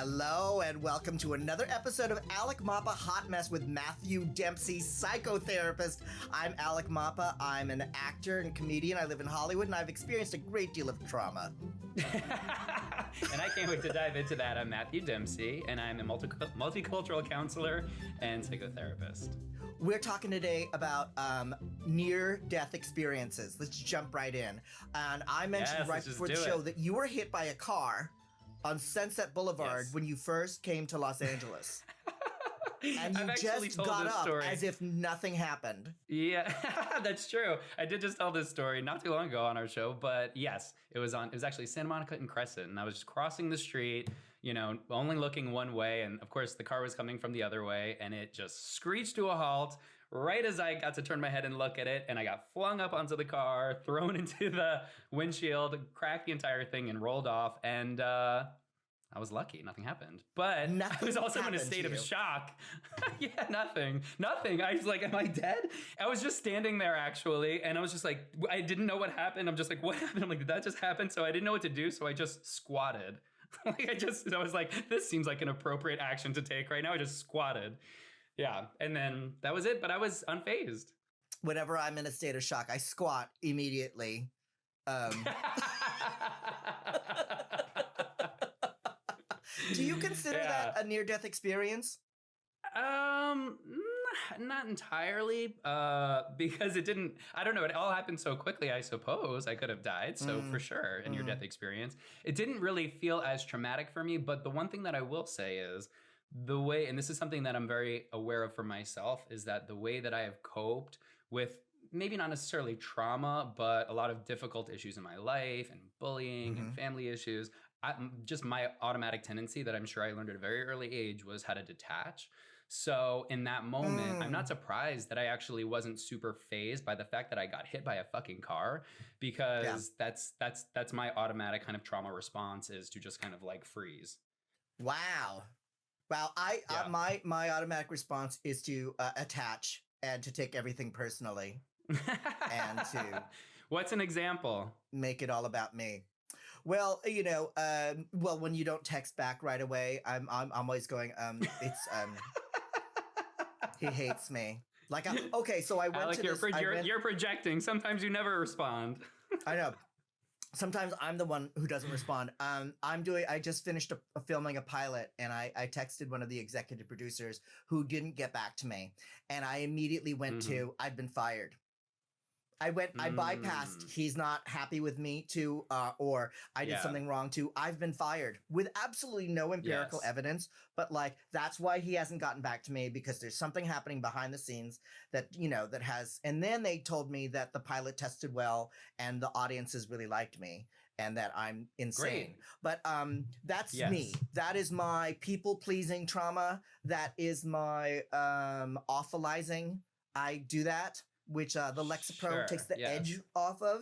Hello and welcome to another episode of Alec Mapa Hot Mess with Matthew Dempsey Psychotherapist. I'm Alec Mapa. I'm an actor and comedian. I live in Hollywood and I've experienced a great deal of trauma. And I can't wait to dive into that. I'm Matthew Dempsey and I'm a multicultural counselor and psychotherapist. We're talking today about near-death experiences. Let's jump right in. And I mentioned right before the show that you were hit by a car on Sunset Boulevard when you first came to Los Angeles. And you just got up as if nothing happened. Yeah, that's true. I did just tell this story not too long ago on our show, but yes, it was actually Santa Monica and Crescent, and I was just crossing the street, you know, only looking one way, and of course the car was coming from the other way, and it just screeched to a halt right as I got to turn my head and look at it, and I got flung up onto the car, thrown into the windshield, cracked the entire thing, and rolled off, and I was lucky. Nothing happened. But I was also in a state of shock. Yeah, nothing. I was like, am I dead? I was just standing there, actually. And I was just like, I didn't know what happened. I'm just like, what happened? I'm like, did that just happen? So I didn't know what to do. So I just squatted. I was like, this seems like an appropriate action to take right now. I just squatted. Yeah. And then that was it. But I was unfazed. Whenever I'm in a state of shock, I squat immediately. Do you consider that a near-death experience? Not entirely, because it didn't, I don't know, it all happened so quickly, I suppose. I could have died, so for sure, a near-death experience. It didn't really feel as traumatic for me, but the one thing that I will say is the way, and this is something that I'm very aware of for myself, is that the way that I have coped with maybe not necessarily trauma, but a lot of difficult issues in my life and bullying and family issues, just my automatic tendency that I'm sure I learned at a very early age was how to detach. So in that moment, I'm not surprised that I actually wasn't super fazed by the fact that I got hit by a fucking car, because that's my automatic kind of trauma response, is to just kind of like freeze. Wow. My automatic response is to attach and to take everything personally and to What's an example? Make it all about me. Well, you know, when you don't text back right away, I'm always going, he hates me. Like, okay, so I went Alec, to this. You're projecting. Sometimes you never respond. I know. Sometimes I'm the one who doesn't respond. I just finished filming a pilot, and I texted one of the executive producers who didn't get back to me. And I immediately went to, I've been fired. I bypassed, he's not happy with me to, or I did something wrong to, I've been fired, with absolutely no empirical evidence. But like, that's why he hasn't gotten back to me, because there's something happening behind the scenes that, you know, that has, and then they told me that the pilot tested well and the audiences really liked me and that I'm insane. Great. But that's me. That is my people-pleasing trauma. That is my awfulizing. I do that, which the Lexapro takes the edge off of,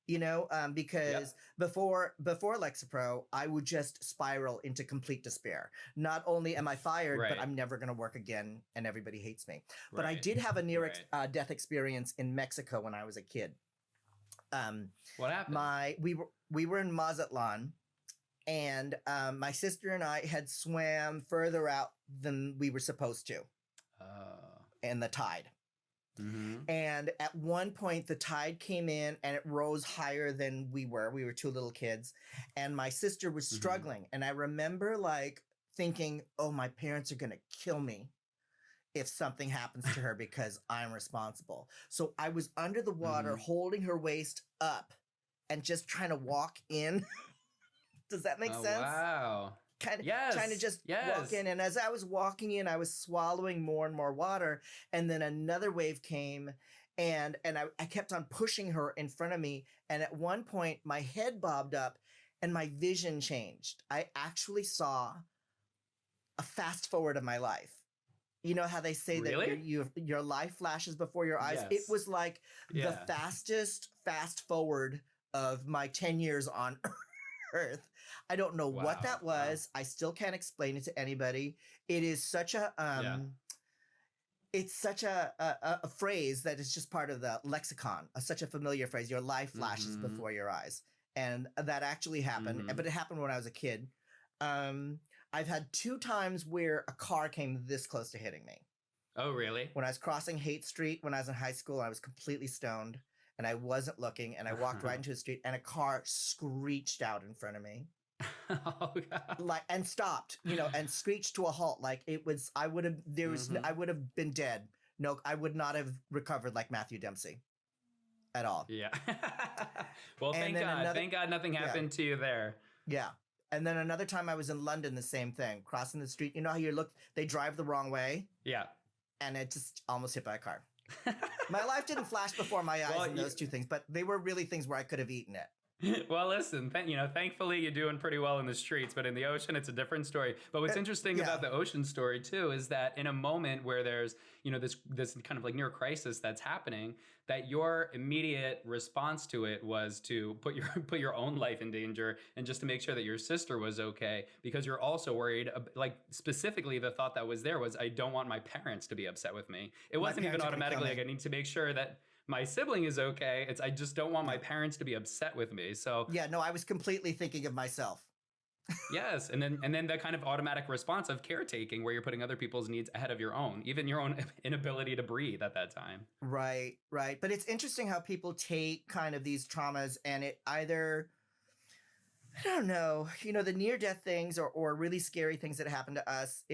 you know, because before Lexapro, I would just spiral into complete despair. Not only am I fired, but I'm never going to work again and everybody hates me. But I did have a near-death experience in Mexico when I was a kid. What happened? We were in Mazatlan, and my sister and I had swam further out than we were supposed to in the tide. And at one point, the tide came in and it rose higher than we were. We were two little kids, and my sister was struggling. And I remember like thinking, oh, my parents are going to kill me if something happens to her because I'm responsible. So I was under the water holding her waist up and just trying to walk in. Does that make sense? Wow. Trying to just walk in. And as I was walking in, I was swallowing more and more water. And then another wave came, and I kept on pushing her in front of me. And at one point, my head bobbed up and my vision changed. I actually saw a fast forward of my life. You know how they say that your life flashes before your eyes? Yes. It was like the fastest fast forward of my 10 years on Earth. I don't know what that was. I still can't explain it to anybody. It is such a it's such a phrase that is just part of the lexicon, such a familiar phrase. Your life flashes before your eyes. And that actually happened, but it happened when I was a kid. I've had 2 times where a car came this close to hitting me. Oh, really? When I was crossing Haight Street when I was in high school, I was completely stoned and I wasn't looking, and I walked right into a street and a car screeched out in front of me. Oh, God. Like, and stopped, and screeched to a halt. Like it was, I would have, I would have been dead. No, I would not have recovered like Matthew Dempsey at all. Yeah. Well, thank God nothing happened to you there. Yeah. And then another time I was in London, the same thing, crossing the street. You know how they drive the wrong way? Yeah. And it just almost hit by a car. My life didn't flash before my eyes in those 2 things, but they were really things where I could have eaten it. Well, listen, thankfully you're doing pretty well in the streets, but in the ocean, it's a different story. But what's interesting about the ocean story too, is that in a moment where there's, this kind of like near crisis that's happening, that your immediate response to it was to put your own life in danger, and just to make sure that your sister was okay, because you're also worried. Like specifically, the thought that was there was, I don't want my parents to be upset with me. It wasn't even automatically like, I need to make sure that my sibling is okay. It's, I just don't want my parents to be upset with me. So yeah, no, I was completely thinking of myself. Yes, and then the kind of automatic response of caretaking, where you're putting other people's needs ahead of your own, even your own inability to breathe at that time. Right. But it's interesting how people take kind of these traumas, and it either, I don't know, the near-death things or really scary things that happen to us.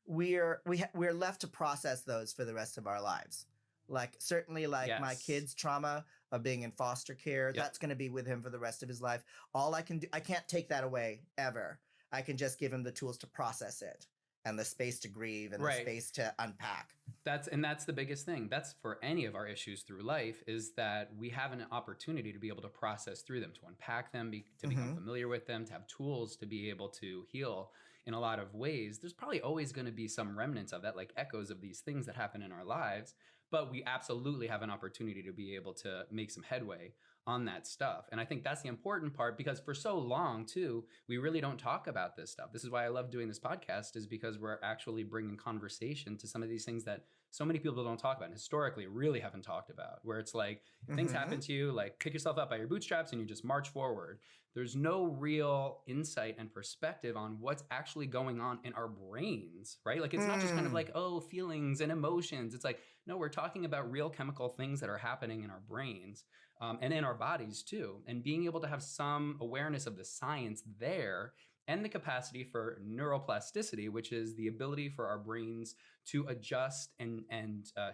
We're left to process those for the rest of our lives. Like certainly my kid's trauma of being in foster care, that's going to be with him for the rest of his life. All I can do, I can't take that away ever. I can just give him the tools to process it and the space to grieve and the space to unpack. That's the biggest thing. That's for any of our issues through life, is that we have an opportunity to be able to process through them, to unpack them, to become familiar with them, to have tools to be able to heal in a lot of ways. There's probably always going to be some remnants of that, like echoes of these things that happen in our lives. But we absolutely have an opportunity to be able to make some headway on that stuff. And I think that's the important part, because for so long too, we really don't talk about this stuff. This is why I love doing this podcast, is because we're actually bringing conversation to some of these things that so many people don't talk about, and historically really haven't talked about, where it's like, if things happen to you, like pick yourself up by your bootstraps and you just march forward. There's no real insight and perspective on what's actually going on in our brains, right? Like it's not just kind of like, oh, feelings and emotions. It's like, no, we're talking about real chemical things that are happening in our brains and in our bodies too. And being able to have some awareness of the science there, and the capacity for neuroplasticity, which is the ability for our brains to adjust and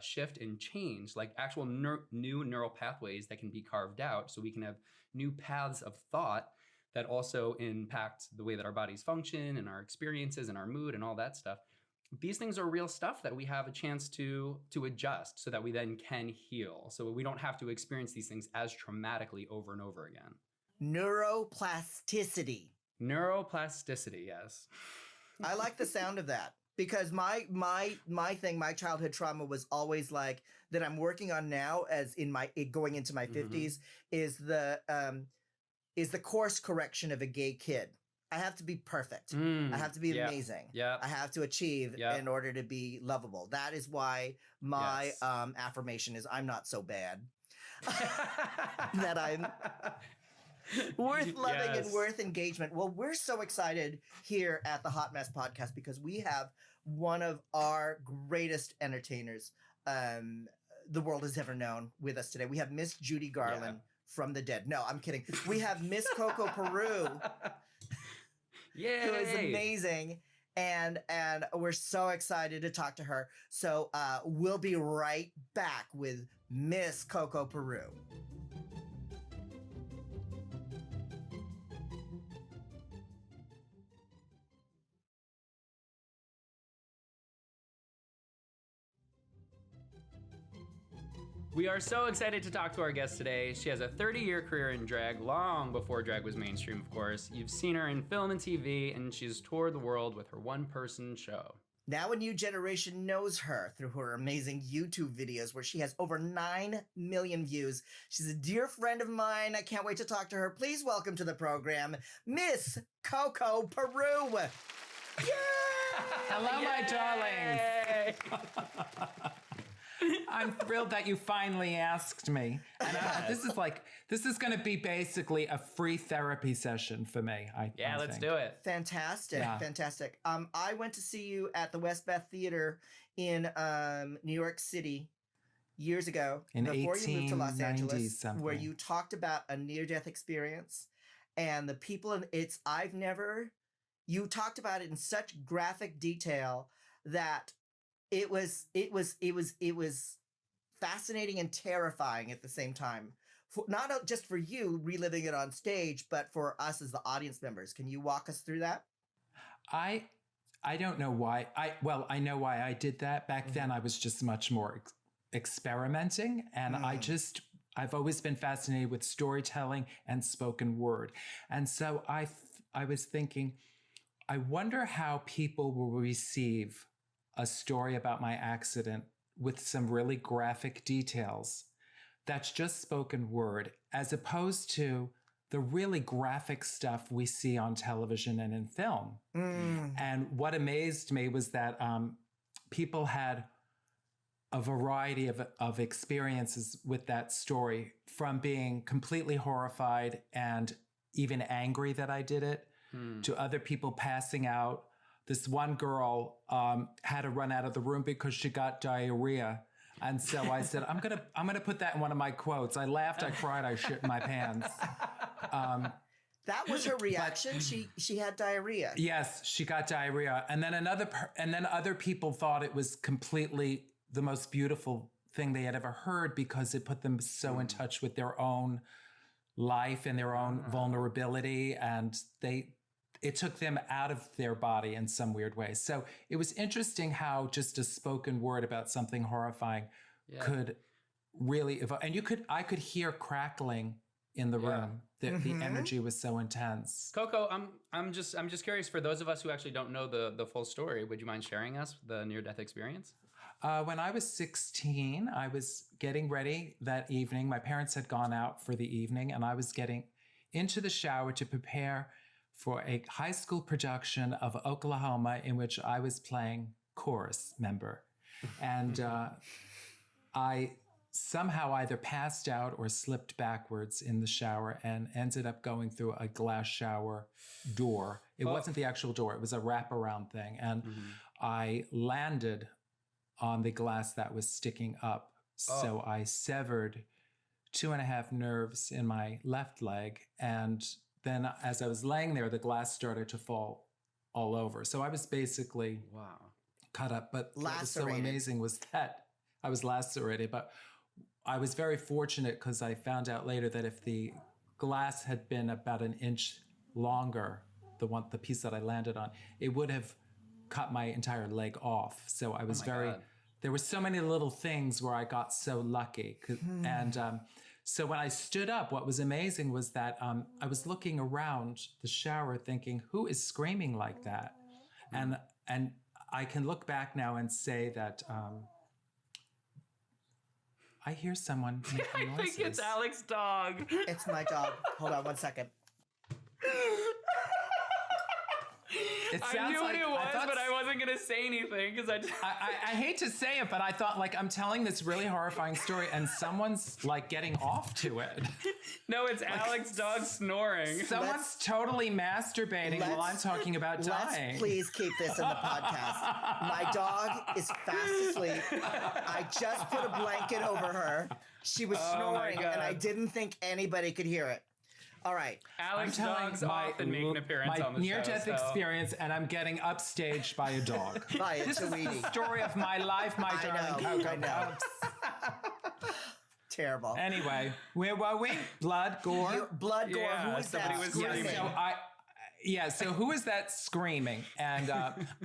shift and change, like actual new neural pathways that can be carved out, so we can have new paths of thought that also impact the way that our bodies function and our experiences and our mood and all that stuff. These things are real stuff that we have a chance to adjust, so that we then can heal, so we don't have to experience these things as traumatically over and over again. Neuroplasticity. Neuroplasticity, yes. I like the sound of that, because my childhood trauma was always like, that I'm working on now as going into my 50s, is the course correction of a gay kid. I have to be perfect. I have to be amazing. I have to achieve in order to be lovable. That is why my affirmation is, I'm not so bad. That I'm worth loving and worth engagement. Well, we're so excited here at the Hot Mess Podcast, because we have one of our greatest entertainers the world has ever known with us today. We have Miss Judy Garland from the dead. No, I'm kidding. We have Miss Coco Peru, who is amazing. And we're so excited to talk to her. So we'll be right back with Miss Coco Peru. We are so excited to talk to our guest today. She has a 30-year career in drag, long before drag was mainstream, of course. You've seen her in film and TV, and she's toured the world with her one-person show. Now a new generation knows her through her amazing YouTube videos, where she has over 9 million views. She's a dear friend of mine. I can't wait to talk to her. Please welcome to the program, Miss Coco Peru. Yay! Hello, my darlings. I'm thrilled that you finally asked me. And this is going to be basically a free therapy session for me. I Let's think. do it. Fantastic. Yeah. Fantastic. I went to see you at the West Beth Theater in New York City years ago, In before you moved to Los 1890 Angeles, something. where you talked about a near-death experience and the people in you talked about it in such graphic detail that it was fascinating and terrifying at the same time. Not just for you reliving it on stage, but for us as the audience members. Can you walk us through that? I don't know why. I know why I did that. Back then, I was just much more experimenting, and I've always been fascinated with storytelling and spoken word. And so I was thinking, I wonder how people will receive a story about my accident with some really graphic details that's just spoken word, as opposed to the really graphic stuff we see on television and in film. And what amazed me was that people had a variety of experiences with that story, from being completely horrified and even angry that I did it, to other people passing out. This one girl had to run out of the room because she got diarrhea. And so I said, I'm gonna put that in one of my quotes. I laughed, I cried, I shit my pants. That was her reaction. She had diarrhea. Yes, she got diarrhea. And then other people thought it was completely the most beautiful thing they had ever heard, because it put them so in touch with their own life and their own vulnerability, and it took them out of their body in some weird way. So it was interesting how just a spoken word about something horrifying could really evoke. And I could hear crackling in the room. The energy was so intense. Coco, I'm just curious, for those of us who actually don't know the full story, would you mind sharing us the near-death experience? When I was 16, I was getting ready that evening. My parents had gone out for the evening, and I was getting into the shower to prepare for a high school production of Oklahoma, in which I was playing chorus member. And I somehow either passed out or slipped backwards in the shower and ended up going through a glass shower door. It wasn't the actual door, it was a wraparound thing. And I landed on the glass that was sticking up. So I severed 2.5 nerves in my left leg. And then as I was laying there, the glass started to fall all over. So I was basically cut up. But what was so amazing was that I was lacerated. But I was very fortunate, because I found out later that if the glass had been about an inch longer, the piece that I landed on, it would have cut my entire leg off. So I was there were so many little things where I got so lucky. And so when I stood up, what was amazing was that I was looking around the shower thinking, who is screaming like that? And I can look back now and say that I hear someone making noises. I think it's Alec's dog. It's my dog. Hold on one second. I knew what it was, but I wasn't going to say anything because I hate to say it, but I thought, like, I'm telling this really horrifying story and someone's like getting off to it. No, it's Alec's dog snoring. Someone's totally masturbating while I'm talking about dying. Let's please keep this in the podcast. My dog is fast asleep. I just put a blanket over her. She was snoring, and I didn't think anybody could hear it. All right. Alec's dog's often make an appearance on the show. My near-death experience, and I'm getting upstaged by a dog. This is the story of my life, my darling Coco. I know. Terrible. Anyway, where were we? Blood, gore? Blood, gore. Who was that? Was screaming. So who is that screaming? And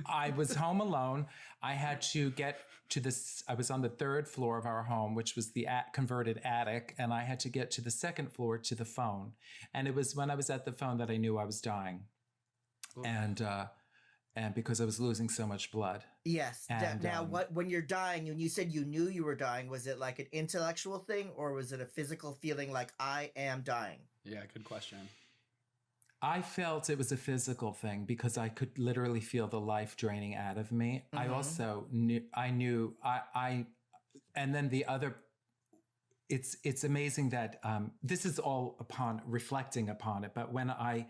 I was home alone. I had to get to this. I was on the 3rd floor of our home, which was the converted attic. And I had to get to the 2nd floor to the phone. And it was when I was at the phone that I knew I was dying. Ooh. And because I was losing so much blood. Yes. And, now, when you're dying, and you said you knew you were dying, was it like an intellectual thing, or was it a physical feeling like I am dying? Yeah, good question. I felt it was a physical thing because I could literally feel the life draining out of me. Mm-hmm. I also knew, and then the other, it's amazing that this is all upon reflecting upon it. But when I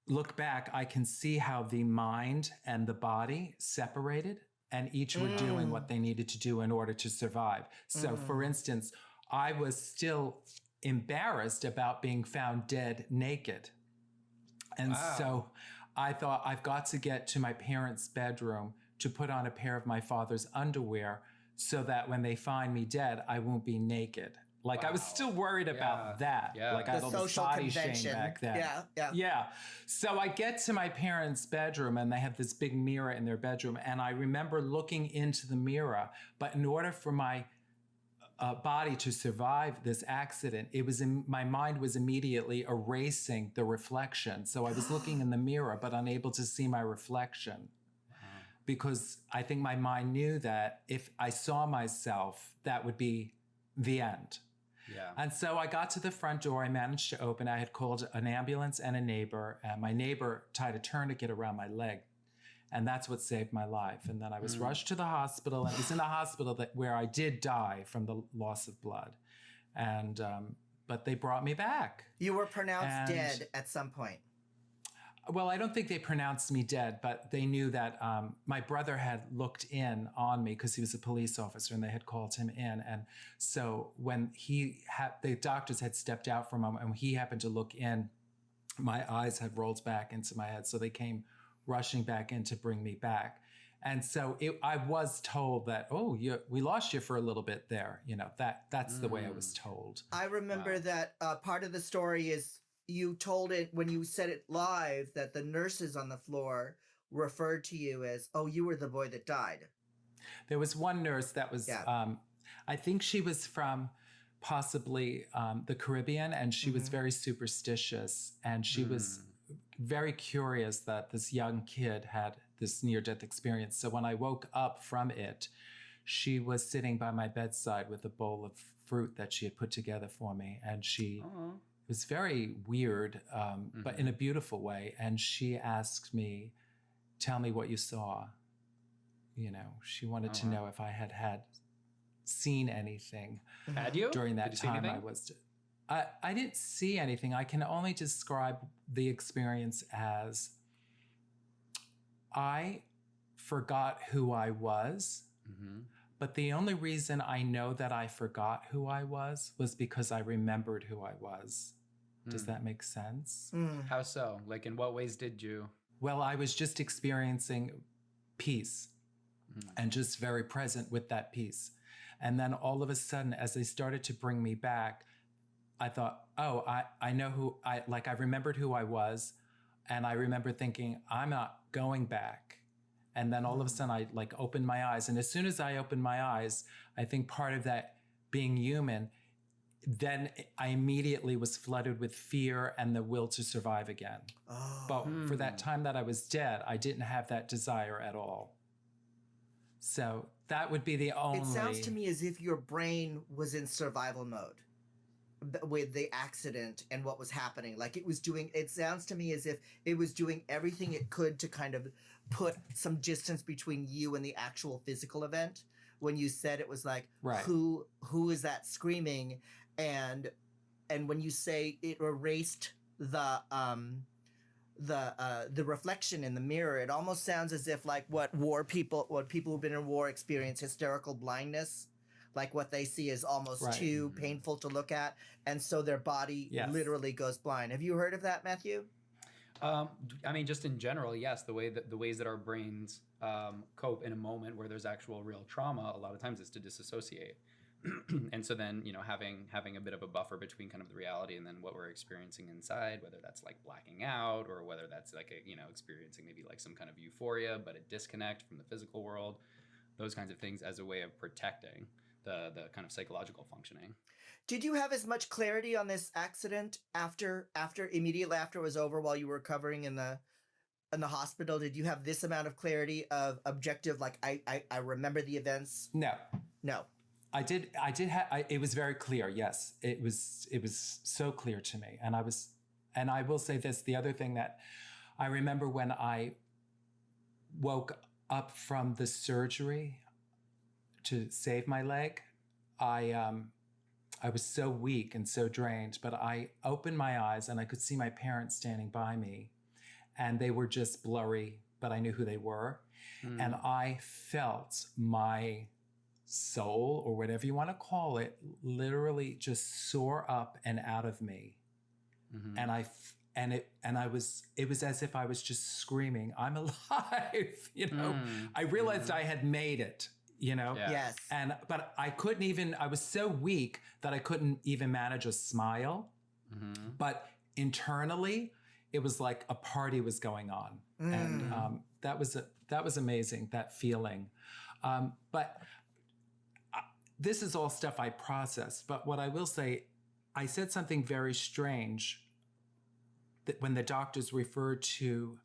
look back, I can see how the mind and the body separated, and each were doing what they needed to do in order to survive. So, for instance, I was still embarrassed about being found dead naked. And so I thought, I've got to get to my parents' bedroom to put on a pair of my father's underwear so that when they find me dead, I won't be naked. Like, I was still worried about that. Yeah. Like, I had all this social body convention. shame back then. Yeah. So I get to my parents' bedroom, and they have this big mirror in their bedroom. And I remember looking into the mirror, but in order for my body to survive this accident, my mind was immediately erasing the reflection. So I was looking in the mirror, but unable to see my reflection. Because I think my mind knew that if I saw myself, that would be the end. Yeah. And so I got to the front door. I managed to open. I had called an ambulance and a neighbor. And my neighbor tied a tourniquet around my leg. And that's what saved my life. And then I was rushed to the hospital. And it was in the hospital where I did die from the loss of blood. And but they brought me back. You were pronounced dead at some point. Well, I don't think they pronounced me dead, but they knew that my brother had looked in on me because he was a police officer, and they had called him in. And so when the doctors had stepped out from him, and he happened to look in, my eyes had rolled back into my head. So they came rushing back in to bring me back. And so I was told that, we lost you for a little bit there. You know, that's the way I was told. I remember that part of the story is you told it when you said it live that the nurses on the floor referred to you as, you were the boy that died. There was one nurse that was, I think she was from possibly the Caribbean, and she was very superstitious, and she was very curious that this young kid had this near-death experience. So when I woke up from it, she was sitting by my bedside with a bowl of fruit that she had put together for me, and she... It was very weird, but in a beautiful way. And she asked me, tell me what you saw. You know, she wanted to know if I had seen anything. Had you? During that Did you see time anything? I didn't see anything. I can only describe the experience as I forgot who I was. But the only reason I know that I forgot who I was because I remembered who I was. Does that make sense? How so? Like, in what ways did you? Well, I was just experiencing peace and just very present with that peace. And then all of a sudden, as they started to bring me back, I thought, I know who I remembered who I was. And I remember thinking, I'm not going back. And then all of a sudden I opened my eyes. And as soon as I opened my eyes, I think part of that being human, then I immediately was flooded with fear and the will to survive again. But for that time that I was dead, I didn't have that desire at all. So that would be the only... It sounds to me as if your brain was in survival mode with the accident and what was happening. It sounds to me as if it was doing everything it could to kind of put some distance between you and the actual physical event. When you said it was like, who is that screaming? And when you say it erased the reflection in the mirror, it almost sounds as if what people who've been in war experience hysterical blindness, like what they see is almost too painful to look at, and so their body literally goes blind. Have you heard of that, Matthew? I mean, just in general, yes. The ways that our brains cope in a moment where there's actual real trauma, a lot of times is to disassociate. And so then, having a bit of a buffer between kind of the reality and then what we're experiencing inside, whether that's like blacking out or whether that's experiencing maybe like some kind of euphoria, but a disconnect from the physical world, those kinds of things as a way of protecting the kind of psychological functioning. Did you have as much clarity on this accident immediately after it was over while you were recovering in the hospital? Did you have this amount of clarity of objective, like I remember the events? No. I did it was very clear. Yes. It was so clear to me. And I will say this, the other thing that I remember when I woke up from the surgery to save my leg, I was so weak and so drained, but I opened my eyes and I could see my parents standing by me, and they were just blurry, but I knew who they were. And I felt my soul, or whatever you want to call it, literally just soar up and out of me. It was as if I was just screaming, I'm alive, you know. I realized I had made it, you know. Yeah. Yes. But I couldn't even, I was so weak that I couldn't even manage a smile. But internally, it was like a party was going on. And that was amazing, that feeling. But this is all stuff I processed. But what I will say, I said something very strange that when the doctors referred to,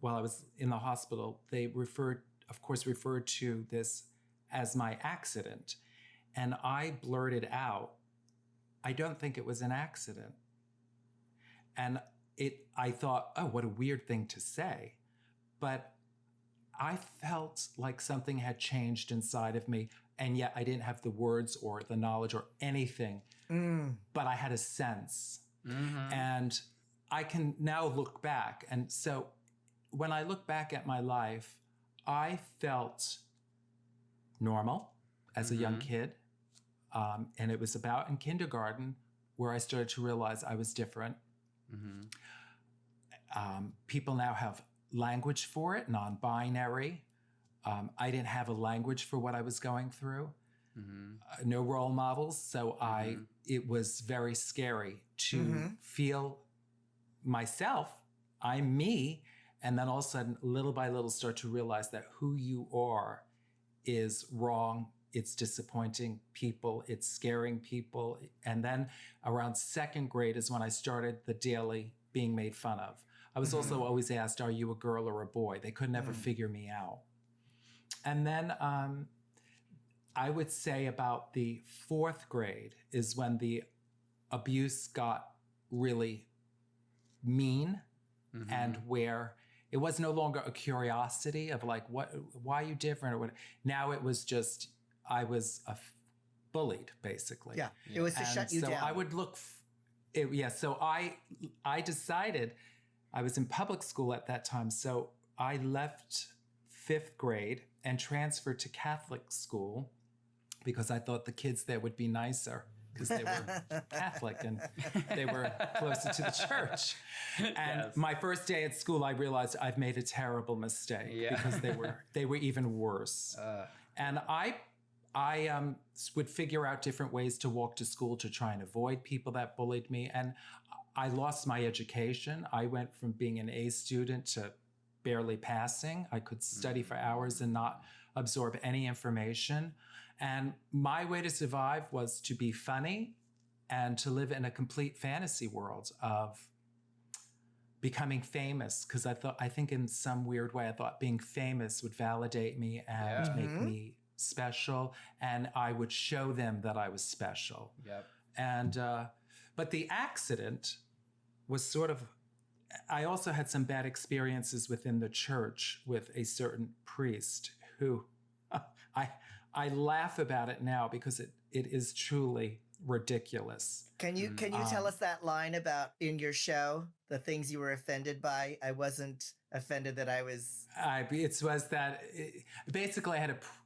while I was in the hospital, they referred to this as my accident. And I blurted out, I don't think it was an accident. And I thought, oh, what a weird thing to say. But I felt like something had changed inside of me. And yet I didn't have the words or the knowledge or anything, but I had a sense. And I can now look back. And so when I look back at my life, I felt normal as a young kid. And it was about in kindergarten where I started to realize I was different. People now have language for it, non-binary. I didn't have a language for what I was going through. No role models. So it was very scary to feel myself, I'm me, and then all of a sudden, little by little, start to realize that who you are is wrong. It's disappointing people. It's scaring people. And then around second grade is when I started the daily being made fun of. I was also always asked, are you a girl or a boy? They could never figure me out. And then I would say about the fourth grade is when the abuse got really mean, and where it was no longer a curiosity of like, why are you different or what? Now it was just, I was bullied basically. Yeah, it was to shut you so down. I would look, so I decided, I was in public school at that time. So I left fifth grade and transferred to Catholic school because I thought the kids there would be nicer because they were Catholic and they were closer to the church. And my first day at school, I realized I've made a terrible mistake because they were even worse. And I would figure out different ways to walk to school to try and avoid people that bullied me. And I lost my education. I went from being an A student to barely passing. I could study for hours and not absorb any information. And my way to survive was to be funny and to live in a complete fantasy world of becoming famous. Because I think in some weird way, I thought being famous would validate me and make me special. And I would show them that I was special. And, but the accident was sort of, I also had some bad experiences within the church with a certain priest who I laugh about it now because it is truly ridiculous. Can you tell us that line about in your show, the things you were offended by? I wasn't offended that I was. It was that basically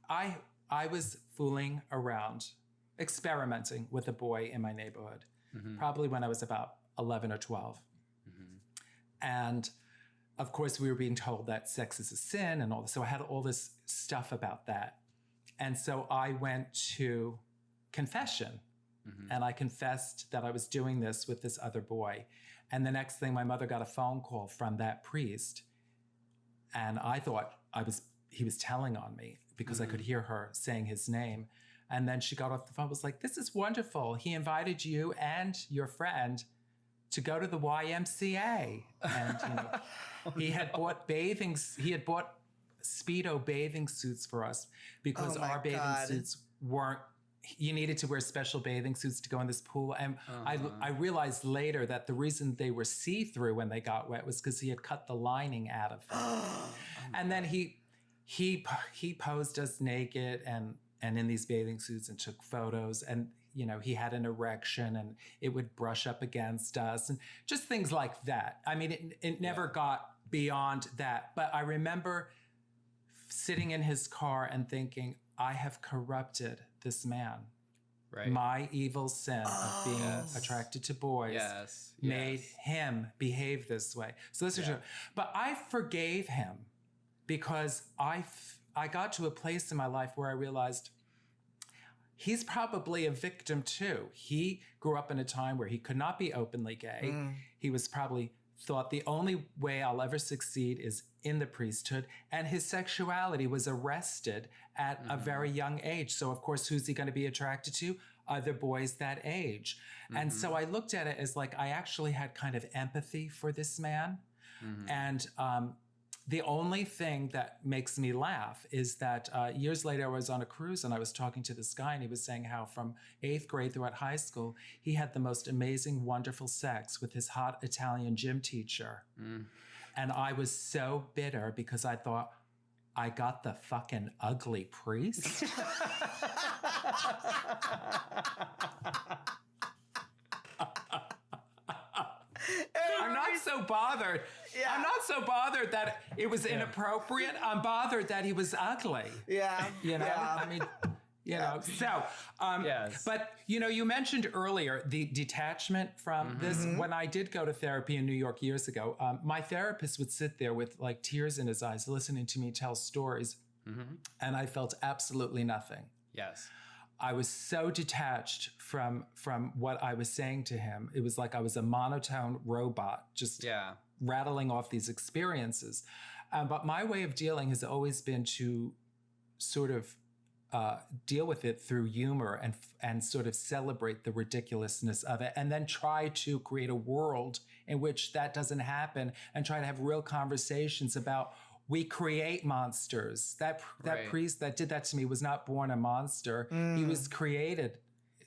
I was fooling around, experimenting with a boy in my neighborhood, probably when I was about 11 or 12. And of course, we were being told that sex is a sin and all this. So I had all this stuff about that. And so I went to confession and I confessed that I was doing this with this other boy. And the next thing, my mother got a phone call from that priest. And I thought he was telling on me because I could hear her saying his name. And then she got off the phone, was like, this is wonderful. He invited you and your friend to go to the YMCA. And he had bought Speedo bathing suits for us because our bathing suits weren't, you needed to wear special bathing suits to go in this pool. And I realized later that the reason they were see-through when they got wet was because he had cut the lining out of them. And then he posed us naked and and in these bathing suits and took photos. And, you know, he had an erection and it would brush up against us and just things like that. I mean, it never got beyond that. But I remember sitting in his car and thinking, I have corrupted this man. Right. My evil sin of being attracted to boys made him behave this way. So this is true. But I forgave him because I got to a place in my life where I realized he's probably a victim too. He grew up in a time where he could not be openly gay. He was probably thought the only way I'll ever succeed is in the priesthood. And his sexuality was arrested at a very young age. So of course, who's he going to be attracted to? Other boys that age. And so I looked at it as like, I actually had kind of empathy for this man. And the only thing that makes me laugh is that years later, I was on a cruise and I was talking to this guy and he was saying how from 8th grade throughout high school, he had the most amazing, wonderful sex with his hot Italian gym teacher. And I was so bitter because I thought, I got the fucking ugly priest. I'm not so bothered. I'm not so bothered that it was inappropriate. I'm bothered that he was ugly. Yeah. You know, I mean, you know, so, but, you know, you mentioned earlier the detachment from this. When I did go to therapy in New York years ago, my therapist would sit there with like tears in his eyes, listening to me tell stories. And I felt absolutely nothing. Yes. I was so detached from what I was saying to him. It was like I was a monotone robot, just rattling off these experiences. But my way of dealing has always been to sort of deal with it through humor and sort of celebrate the ridiculousness of it, and then try to create a world in which that doesn't happen, and try to have real conversations about we create monsters. That priest that did that to me was not born a monster. He was created,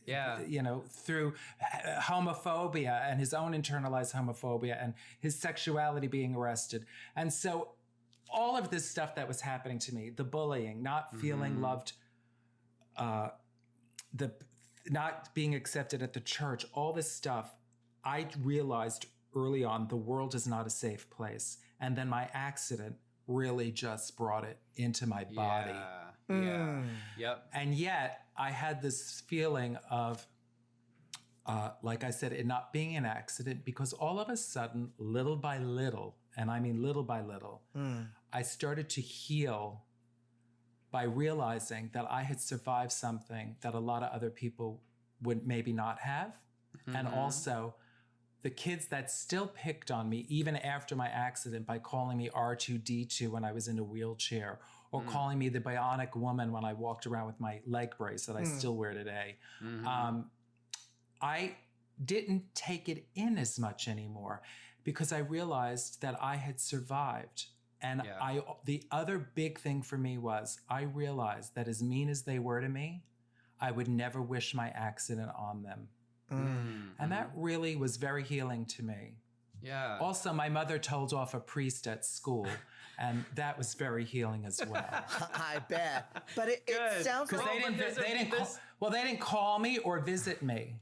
you know, through homophobia and his own internalized homophobia and his sexuality being arrested. And so all of this stuff that was happening to me, the bullying, not feeling loved, the not being accepted at the church, all this stuff, I realized early on the world is not a safe place. And then my accident really just brought it into my body. And yet I had this feeling of, like I said, it not being an accident, because all of a sudden, little by little, and I mean little by little, I started to heal by realizing that I had survived something that a lot of other people would maybe not have. And also the kids that still picked on me, even after my accident, by calling me R2D2 when I was in a wheelchair, or calling me the bionic woman when I walked around with my leg brace that I still wear today. I didn't take it in as much anymore because I realized that I had survived. And the other big thing for me was I realized that as mean as they were to me, I would never wish my accident on them. And that really was very healing to me. Also, my mother told off a priest at school, and that was very healing as well. I bet. But it sounds like they didn't call me or visit me.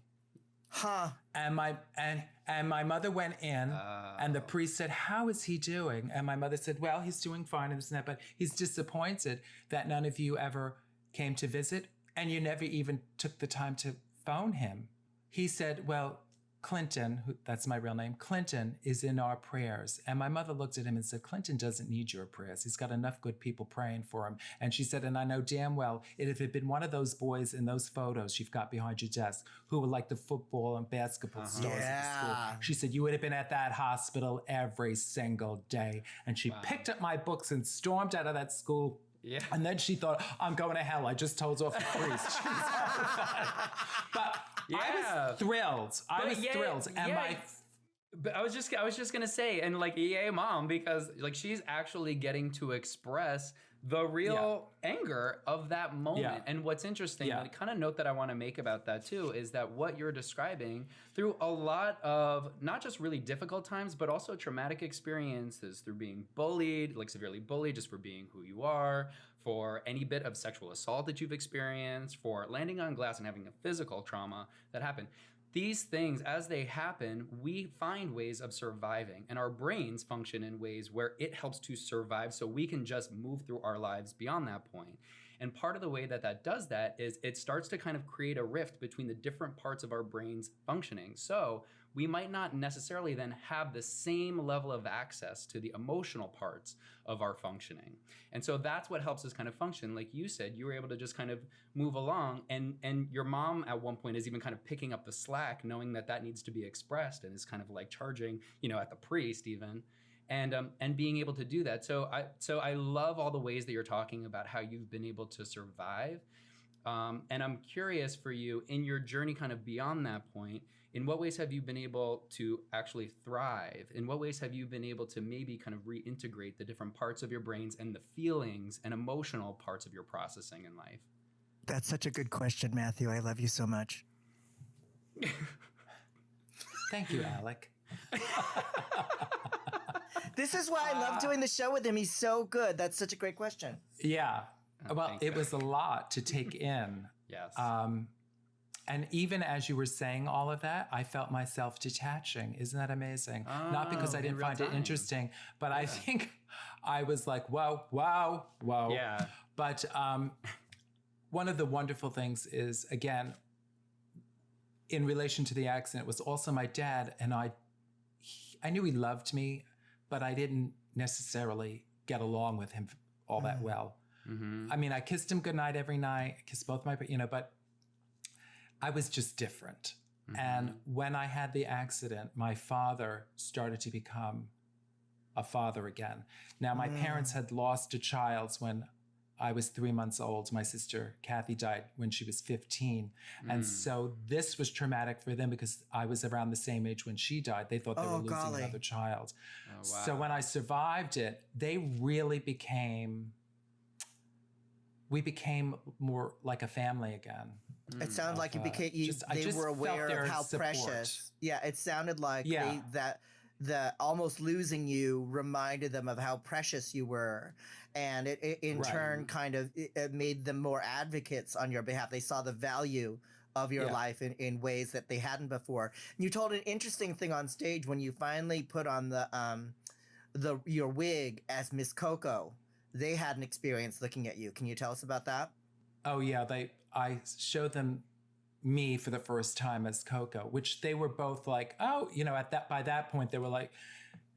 And my mother went in, and the priest said, "How is he doing?" And my mother said, "Well, he's doing fine and this and that, but he's disappointed that none of you ever came to visit, and you never even took the time to phone him." He said, "Well, Clinton," that's my real name, "Clinton is in our prayers." And my mother looked at him and said, "Clinton doesn't need your prayers. He's got enough good people praying for him." And she said, "And I know damn well, if it had been one of those boys in those photos you've got behind your desk who were like the football and basketball stars at the school," she said, "you would have been at that hospital every single day." And she picked up my books and stormed out of that school. And then she thought, "I'm going to hell. I just told off the priest." She was horrified. But I was thrilled. But I was just gonna say, and like, mom, because like she's actually getting to express the real anger of that moment. Yeah. And what's interesting, Yeah. the kind of note that I want to make about that too, is that what you're describing through a lot of not just really difficult times, but also traumatic experiences, through being bullied, like severely bullied just for being who you are, for any bit of sexual assault that you've experienced, for landing on glass and having a physical trauma that happened. These things, as they happen, we find ways of surviving, and our brains function in ways where it helps to survive so we can just move through our lives beyond that point. And part of the way that that does that is it starts to kind of create a rift between the different parts of our brains functioning. So we might not necessarily then have the same level of access to the emotional parts of our functioning. And so that's what helps us kind of function. Like you said, you were able to just kind of move along, and your mom at one point is even kind of picking up the slack, knowing that that needs to be expressed, and is kind of like charging, at the priest even. And being able to do that. So I love all the ways that you're talking about how you've been able to survive. And I'm curious for you, in your journey kind of beyond that point, in what ways have you been able to actually thrive? In what ways have you been able to maybe kind of reintegrate the different parts of your brains and the feelings and emotional parts of your processing in life? That's such a good question, Matthew. I love you so much. Thank you, Alec. This is why I love doing the show with him. He's so good. That's such a great question. Yeah. Well, thanks, it guys. was a lot to take in. Yes. And even as you were saying all of that, I felt myself detaching. Isn't that amazing? Not because I in didn't real find it time. interesting, but I think I was like, whoa. Yeah. But one of the wonderful things is, again, in relation to the accident, was also my dad. And I knew he loved me, but I didn't necessarily get along with him all that well. Mm-hmm. I mean, I kissed him goodnight every night, kissed both my, but I was just different. Mm-hmm. And when I had the accident, my father started to become a father again. Now, my parents had lost a child when I was 3 months old. My sister, Kathy, died when she was 15. And so this was traumatic for them because I was around the same age when she died. They thought they were losing another child. Oh, wow. So when I survived it, we became more like a family again. It sounded like they were aware of how precious. Yeah, it sounded like the almost losing you reminded them of how precious you were, and it in turn kind of it made them more advocates on your behalf. They saw the value of your life in ways that they hadn't before. And you told an interesting thing on stage when you finally put on your wig as Miss Coco. They had an experience looking at you. Can you tell us about that? Oh yeah, I showed them me for the first time as Coco, which they were both like, oh, by that point they were like,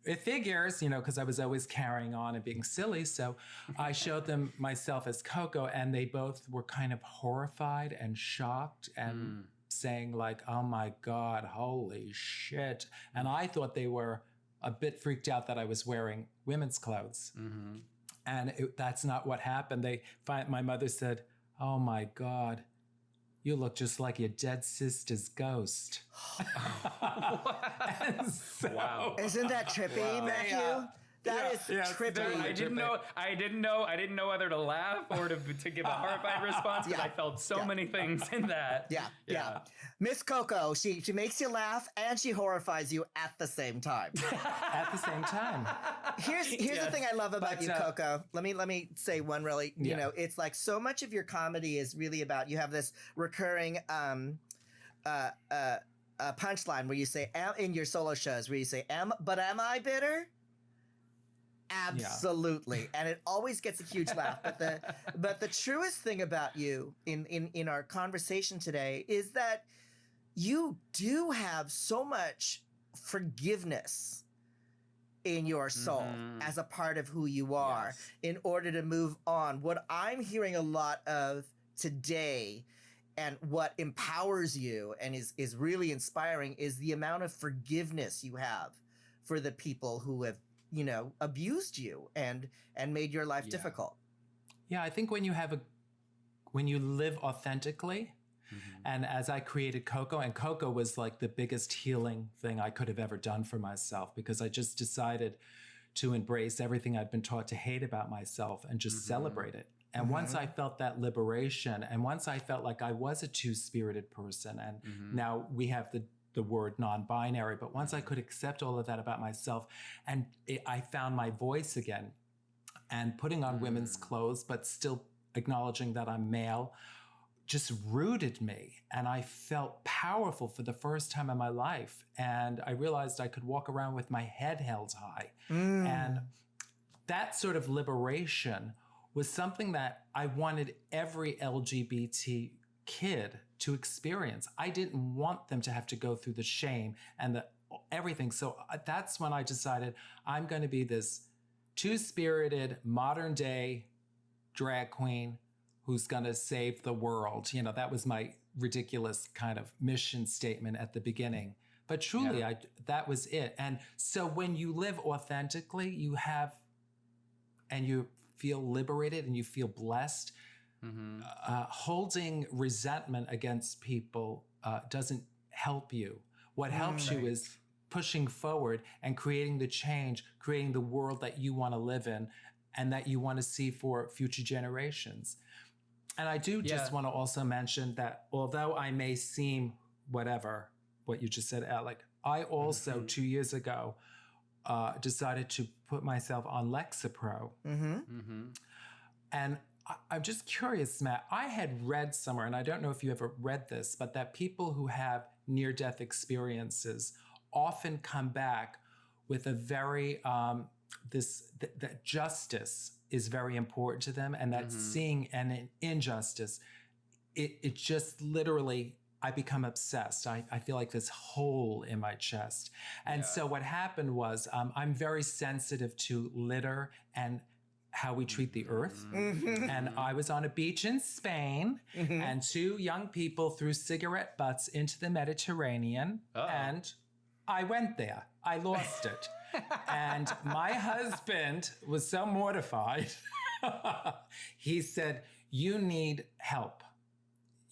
it figures, because I was always carrying on and being silly. So I showed them myself as Coco, and they both were kind of horrified and shocked and saying like, oh my God, holy shit. And I thought they were a bit freaked out that I was wearing women's clothes. Mm-hmm. And that's not what happened. My mother said, oh my God, you look just like your dead sister's ghost. Wow. Isn't that trippy, Matthew? That is trippy. I didn't know whether to laugh or to give a horrified response, because I felt so many things in that. Yeah. Miss Coco, she makes you laugh and she horrifies you at the same time. At the same time. Here's the thing I love about you, Coco. Let me say one really, it's like so much of your comedy is really about, you have this recurring punchline where you say, in your solo shows, where you say, am I bitter? Absolutely. Yeah. And it always gets a huge laugh. But the truest thing about you in our conversation today is that you do have so much forgiveness in your soul as a part of who you are in order to move on. What I'm hearing a lot of today, and what empowers you and is really inspiring, is the amount of forgiveness you have for the people who have abused you and made your life difficult. Yeah, I think when you live authentically, and as I created Coco, and Coco was like the biggest healing thing I could have ever done for myself, because I just decided to embrace everything I'd been taught to hate about myself and just celebrate it. And once I felt that liberation, and once I felt like I was a two-spirited person, and now we have the word non-binary, but once I could accept all of that about myself, and I found my voice again, and putting on women's clothes, but still acknowledging that I'm male, just rooted me. And I felt powerful for the first time in my life. And I realized I could walk around with my head held high. And that sort of liberation was something that I wanted every LGBT kid to experience. I didn't want them to have to go through the shame and everything. So that's when I decided I'm going to be this two-spirited modern day drag queen who's going to save the world. You know, that was my ridiculous kind of mission statement at the beginning. But truly, that was it. And so when you live authentically, you feel liberated and you feel blessed. Holding resentment against people doesn't help you. What helps you is pushing forward and creating the change, creating the world that you want to live in and that you want to see for future generations. And I do just want to also mention that although I may seem whatever, what you just said, Alec, I also 2 years ago decided to put myself on Lexapro. And I'm just curious, Matt, I had read somewhere, and I don't know if you ever read this, but that people who have near-death experiences often come back with a very, that justice is very important to them, and that seeing an injustice, it just literally, I become obsessed. I feel like this hole in my chest. And so what happened was I'm very sensitive to litter and how we treat the earth. And I was on a beach in Spain and two young people threw cigarette butts into the Mediterranean and I went there. I lost it. And my husband was so mortified. He said, you need help.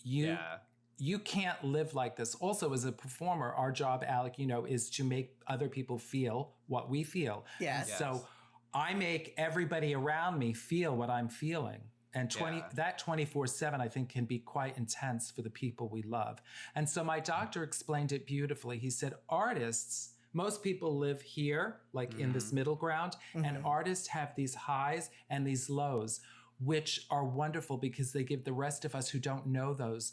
You can't live like this. Also, as a performer, our job, Alec, you know, is to make other people feel what we feel. So I make everybody around me feel what I'm feeling. And that 24/7, I think, can be quite intense for the people we love. And so my doctor explained it beautifully. He said, artists, most people live here, like in this middle ground, and artists have these highs and these lows, which are wonderful because they give the rest of us who don't know those,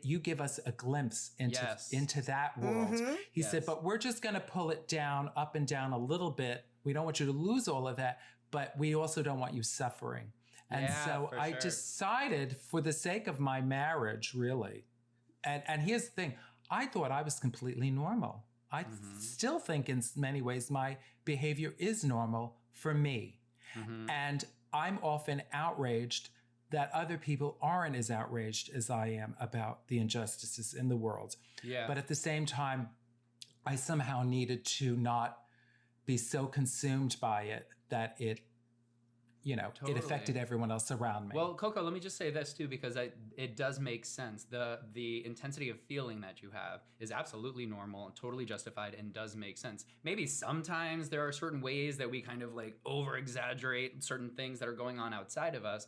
you give us a glimpse into that world. He said, but we're just going to pull it down, up and down a little bit. We don't want you to lose all of that, but we also don't want you suffering. And so I decided, for the sake of my marriage, really, and here's the thing, I thought I was completely normal. I still think in many ways my behavior is normal for me. And I'm often outraged that other people aren't as outraged as I am about the injustices in the world. But at the same time, I somehow needed to not be so consumed by it that it, you know, it affected everyone else around me. Well, Coco, let me just say this too, because it does make sense. The intensity of feeling that you have is absolutely normal and totally justified and does make sense. Maybe sometimes there are certain ways that we kind of like over exaggerate certain things that are going on outside of us.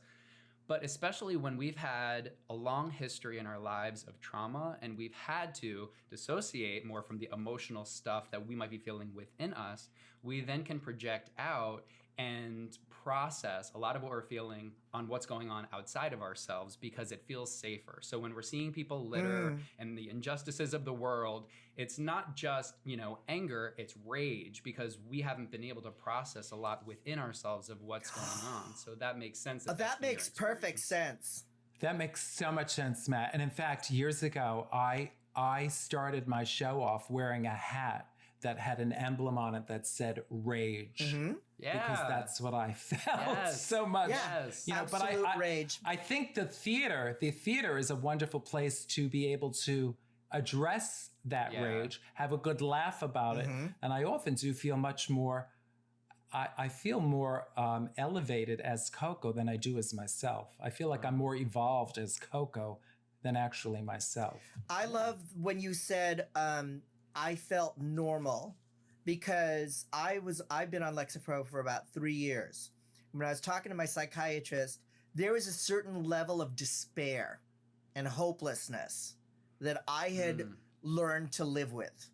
But especially when we've had a long history in our lives of trauma and we've had to dissociate more from the emotional stuff that we might be feeling within us, we then can project out and process a lot of what we're feeling on what's going on outside of ourselves because it feels safer. So when we're seeing people litter and the injustices of the world, it's not just, you know, anger, it's rage because we haven't been able to process a lot within ourselves of what's going on. So that makes sense. That makes perfect sense. That makes so much sense, Matt. And in fact, years ago, I started my show off wearing a hat that had an emblem on it that said rage. Because that's what I felt so much. You know, absolute but rage. I think the theater is a wonderful place to be able to address that rage, have a good laugh about it. And I often do feel much more, I feel more elevated as Coco than I do as myself. I feel like I'm more evolved as Coco than actually myself. I love when you said, I felt normal, because I've been on Lexapro for about 3 years. When I was talking to my psychiatrist, there was a certain level of despair and hopelessness that I had learned to live with.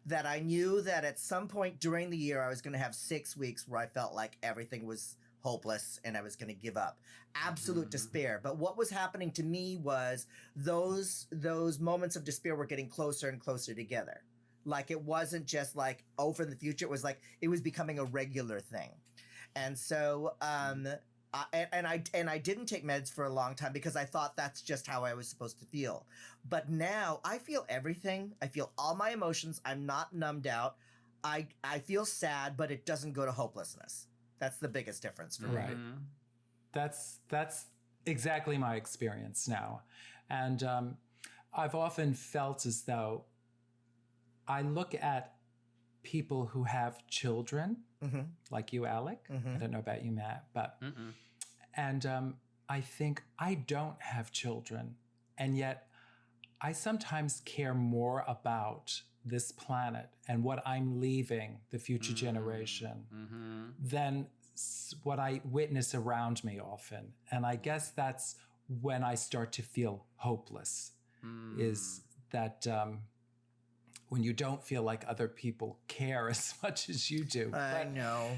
That I knew that at some point during the year, I was going to have 6 weeks where I felt like everything was hopeless and I was going to give up. Absolute despair. But what was happening to me was those moments of despair were getting closer and closer together. Like it wasn't just like, oh, for the future. It was like, it was becoming a regular thing. And so, I didn't take meds for a long time because I thought that's just how I was supposed to feel. But now I feel everything. I feel all my emotions. I'm not numbed out. I feel sad, but it doesn't go to hopelessness. That's the biggest difference for me. Right. That's exactly my experience now. And I've often felt as though I look at people who have children, like you, Alec. I don't know about you, Matt, but and I think I don't have children, and yet I sometimes care more about this planet and what I'm leaving the future generation than what I witness around me often. And I guess that's when I start to feel hopeless, is that when you don't feel like other people care as much as you do. I know.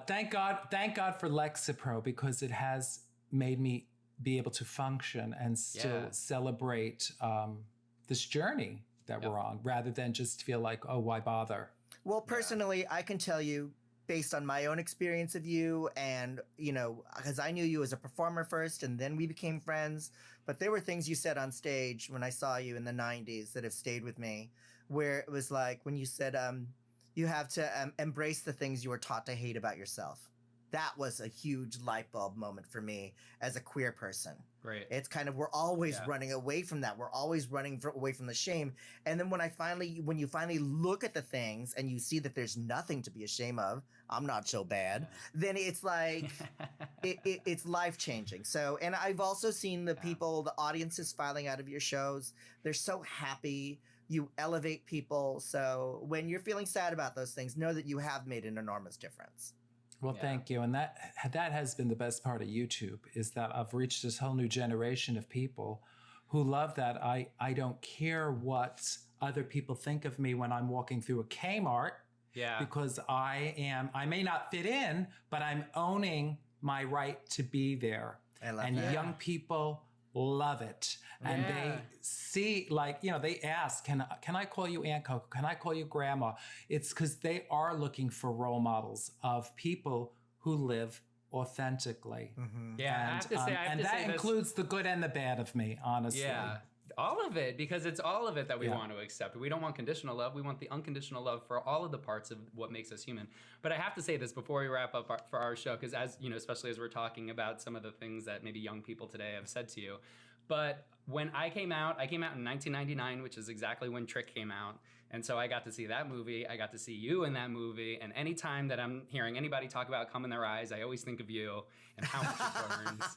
Thank God for Lexapro, because it has made me be able to function and still celebrate this journey that we're on, rather than just feel like, oh, why bother? Well, personally, I can tell you, based on my own experience of you, and, you know, because I knew you as a performer first, and then we became friends, but there were things you said on stage when I saw you in the 90s that have stayed with me, where it was like when you said, you have to embrace the things you were taught to hate about yourself. That was a huge light bulb moment for me as a queer person. Great. It's kind of, we're always running away from that. We're always running away from the shame. And then when you finally look at the things and you see that there's nothing to be ashamed of, I'm not so bad, then it's like, it's life-changing. So, and I've also seen the people, the audiences filing out of your shows. They're so happy. You elevate people. So when you're feeling sad about those things, know that you have made an enormous difference. Well, thank you. And that has been the best part of YouTube, is that I've reached this whole new generation of people who love that I don't care what other people think of me when I'm walking through a Kmart. Yeah. Because I may not fit in, but I'm owning my right to be there. I love and that. Young people love it. And they see, like, you know, they ask, can I call you Aunt Coco? Can I call you Grandma? It's because they are looking for role models of people who live authentically. Yeah, and, I have to say, and that includes the good and the bad of me, honestly. Yeah, all of it, because it's all of it that we want to accept. We don't want conditional love. We want the unconditional love for all of the parts of what makes us human. But I have to say this before we wrap up for our show, because as you know, especially as we're talking about some of the things that maybe young people today have said to you. But when I came out in 1999, which is exactly when Trick came out. And so I got to see that movie. I got to see you in that movie. And anytime that I'm hearing anybody talk about cum in their eyes, I always think of you and how much it burns.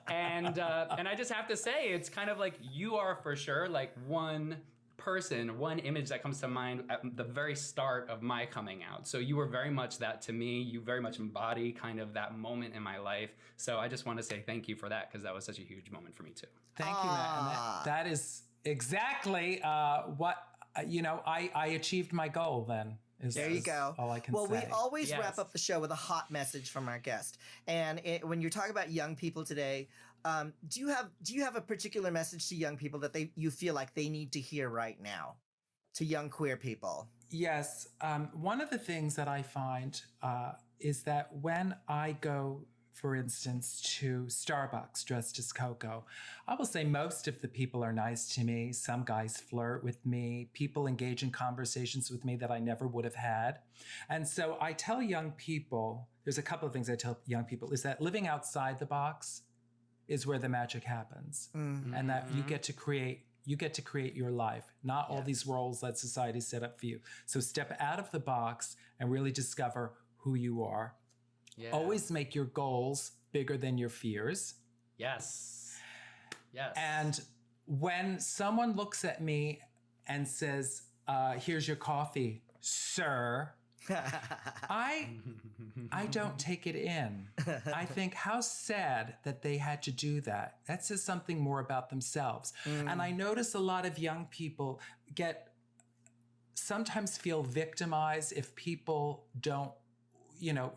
And I just have to say, it's kind of like you are for sure like one person, one image that comes to mind at the very start of my coming out. So you were very much that to me. You very much embody kind of that moment in my life. So I just want to say thank you for that, because that was such a huge moment for me too. Thank you, Matt. And that is exactly what, you know, I achieved my goal then. There you go. All I can well, say. we always wrap up the show with a hot message from our guest. And when you're talking about young people today, do you have a particular message to young people that you feel like they need to hear right now, to young queer people? Yes. One of the things that I find is that when I go, for instance, to Starbucks dressed as Coco, I will say most of the people are nice to me. Some guys flirt with me. People engage in conversations with me that I never would have had. And so I tell young people, there's a couple of things I tell young people, is that living outside the box is where the magic happens. And that you get to create your life, not all these roles that society set up for you. So step out of the box and really discover who you are. Yeah. Always make your goals bigger than your fears. Yes. Yes. And when someone looks at me and says, here's your coffee, sir, I don't take it in. I think how sad that they had to do that. That says something more about themselves. And I notice a lot of young people sometimes feel victimized if people don't,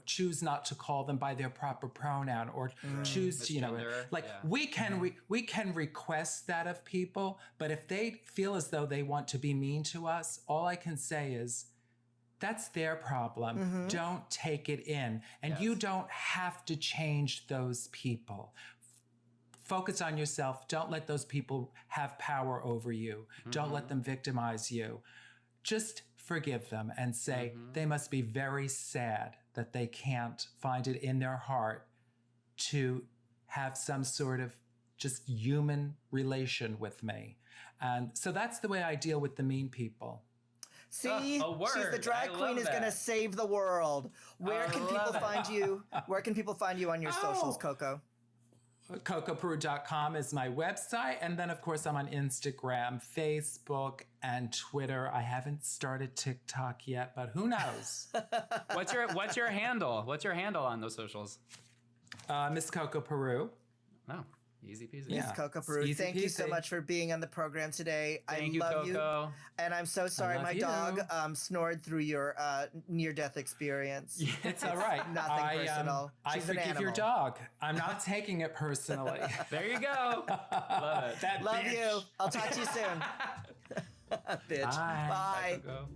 choose not to call them by their proper pronoun or choose to, we can request that of people, but if they feel as though they want to be mean to us, all I can say is, that's their problem. Don't take it in. And you don't have to change those people. Focus on yourself. Don't let those people have power over you. Don't let them victimize you. Just forgive them and say they must be very sad that they can't find it in their heart to have some sort of just human relation with me. And so that's the way I deal with the mean people. See, she's the drag queen is going to save the world. Where can people find you? Where can people find you on your socials, Coco? CocoPeru.com is my website. And then, of course, I'm on Instagram, Facebook, and Twitter. I haven't started TikTok yet, but who knows? What's your handle? What's your handle on those socials? Miss Coco Peru. Oh, easy peasy. Miss Coco Peru, thank you so much for being on the program today. Thank you, love Coco. you. And I'm so sorry my dog snored through your near-death experience. It's all right. Nothing personal. I She's an forgive animal. your dog. I'm not taking it personally. There you go. Love it. Love you. I'll talk to you soon. Bitch. Bye. Bye. Coco.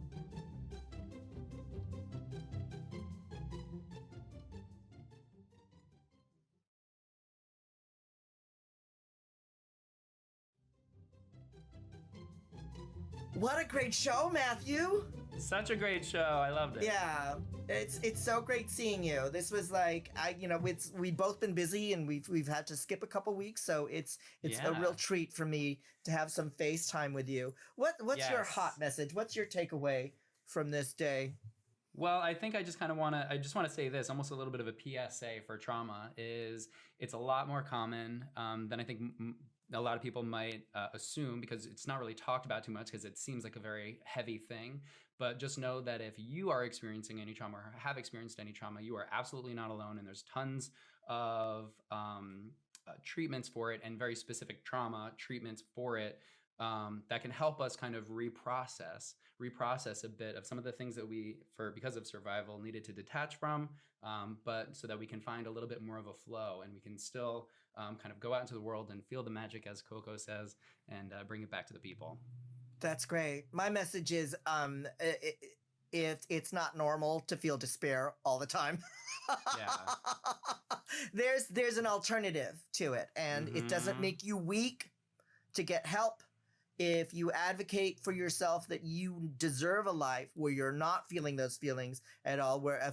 What a great show, Matthew. Such a great show. I loved it. Yeah, it's so great seeing you. This was like we've both been busy and we've had to skip a couple weeks, so it's a real treat for me to have some FaceTime with you. What's your hot message? What's your takeaway from this day? Well, I think I just want to say this, almost a little bit of a PSA for trauma is it's a lot more common than I think a lot of people might assume, because it's not really talked about too much because it seems like a very heavy thing. But just know that if you are experiencing any trauma or have experienced any trauma, you are absolutely not alone. And there's tons of treatments for it and very specific trauma treatments for it that can help us kind of reprocess a bit of some of the things that we, because of survival, needed to detach from, but so that we can find a little bit more of a flow and we can still kind of go out into the world and feel the magic, as Coco says, and bring it back to the people. That's great. My message is it's not normal to feel despair all the time. There's an alternative to it, and it doesn't make you weak to get help. If you advocate for yourself that you deserve a life where you're not feeling those feelings at all, where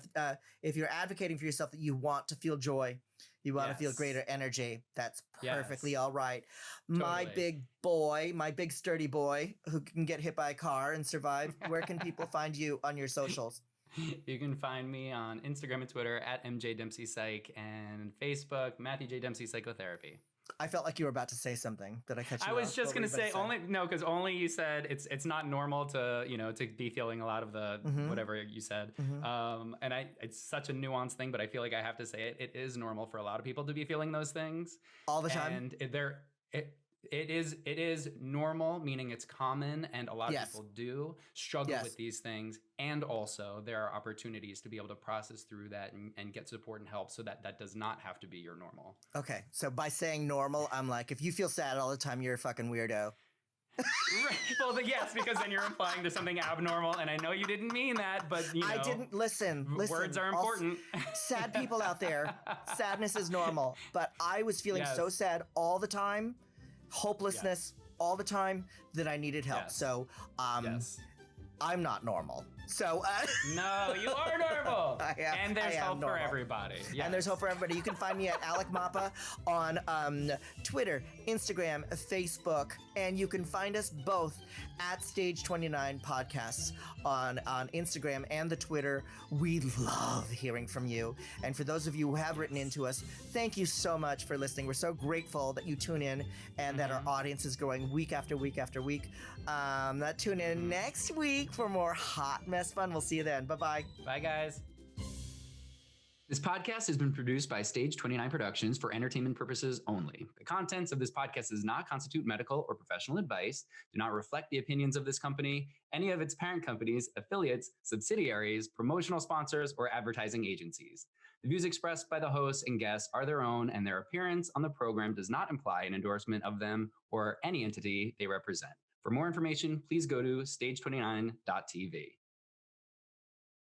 if you're advocating for yourself that you want to feel joy, you want to feel greater energy, that's perfectly all right. Totally. My big boy, my big sturdy boy who can get hit by a car and survive, where can people find you on your socials? You can find me on Instagram and Twitter at MJ Dempsey Psych, and Facebook, Matthew J. Dempsey Psychotherapy. I felt like you were about to say something. Did I catch you off? I was just going to say because only you said it's not normal to to be feeling a lot of the whatever you said. And it's such a nuanced thing, but I feel like I have to say it is normal for a lot of people to be feeling those things all the time. And it is normal, meaning it's common, and a lot of people do struggle with these things. And also there are opportunities to be able to process through that and get support and help so that does not have to be your normal. Okay. So by saying normal, I'm like, if you feel sad all the time, you're a fucking weirdo. Right. Well, yes, because then you're implying there's something abnormal, and I know you didn't mean that, but I didn't listen. Words are important. Sad people out there, sadness is normal, but I was feeling so sad all the time, hopelessness all the time, that I needed help. So I'm not normal. So no, you are normal. And there's hope normal. For everybody. Yes. And there's hope for everybody. You can find me at Alec Mapa on Twitter, Instagram, Facebook, and you can find us both at Stage 29 Podcasts on Instagram and the Twitter. We love hearing from you. And for those of you who have written into us, thank you so much for listening. We're so grateful that you tune in and that our audience is growing week after week after week. Tune in next week for more hot mess fun. We'll see you then. Bye-bye. Bye, guys. This podcast has been produced by Stage 29 Productions for entertainment purposes only. The contents of this podcast does not constitute medical or professional advice, do not reflect the opinions of this company, any of its parent companies, affiliates, subsidiaries, promotional sponsors, or advertising agencies. The views expressed by the hosts and guests are their own, and their appearance on the program does not imply an endorsement of them or any entity they represent. For more information, please go to stage29.tv.